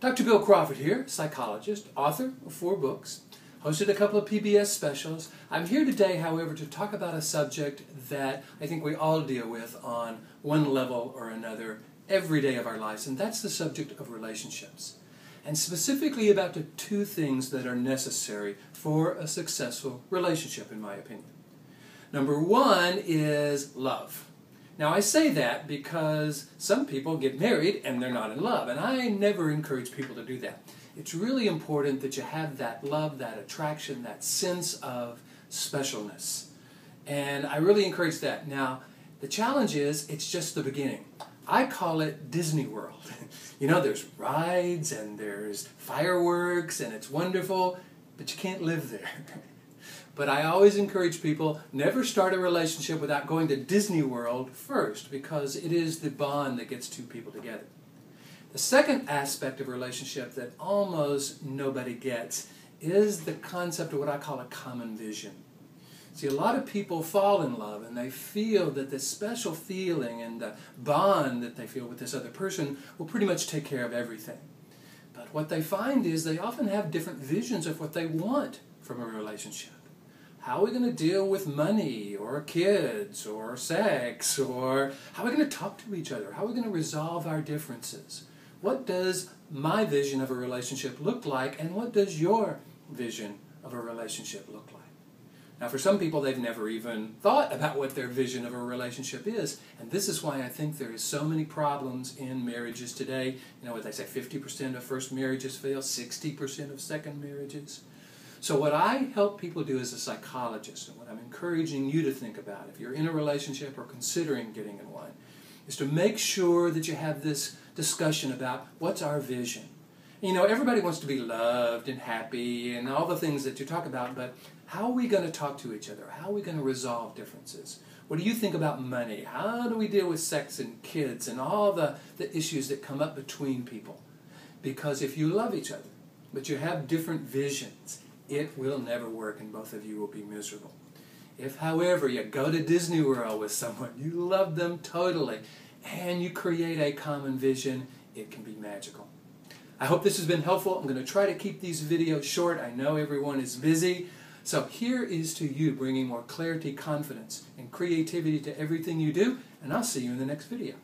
Dr. Bill Crawford here, psychologist, author of 4 books, hosted a couple of PBS specials. I'm here today, however, to talk about a subject that I think we all deal with on one level or another every day of our lives, and that's the subject of relationships. And specifically about the 2 things that are necessary for a successful relationship, in my opinion. Number 1 is love. Now, I say that because some people get married and they're not in love, and I never encourage people to do that. It's really important that you have that love, that attraction, that sense of specialness. And I really encourage that. Now, the challenge is, it's just the beginning. I call it Disney World. You know, there's rides and there's fireworks and it's wonderful, but you can't live there. But I always encourage people, never start a relationship without going to Disney World first, because it is the bond that gets 2 people together. The second aspect of a relationship that almost nobody gets is the concept of what I call a common vision. See, a lot of people fall in love and they feel that this special feeling and the bond that they feel with this other person will pretty much take care of everything. But what they find is they often have different visions of what they want from a relationship. How are we going to deal with money, or kids, or sex, or how are we going to talk to each other? How are we going to resolve our differences? What does my vision of a relationship look like, and what does your vision of a relationship look like? Now, for some people, they've never even thought about what their vision of a relationship is, and this is why I think there is so many problems in marriages today. You know what they say, 50% of first marriages fail, 60% of second marriages. So what I help people do as a psychologist, and what I'm encouraging you to think about if you're in a relationship or considering getting in one, is to make sure that you have this discussion about what's our vision. You know, everybody wants to be loved and happy and all the things that you talk about, but how are we going to talk to each other? How are we going to resolve differences? What do you think about money? How do we deal with sex and kids and all the issues that come up between people? Because if you love each other, but you have different visions, it will never work and both of you will be miserable. If, however, you go to Disney World with someone, you love them totally, and you create a common vision, it can be magical. I hope this has been helpful. I'm going to try to keep these videos short. I know everyone is busy. So here is to you bringing more clarity, confidence, and creativity to everything you do, and I'll see you in the next video.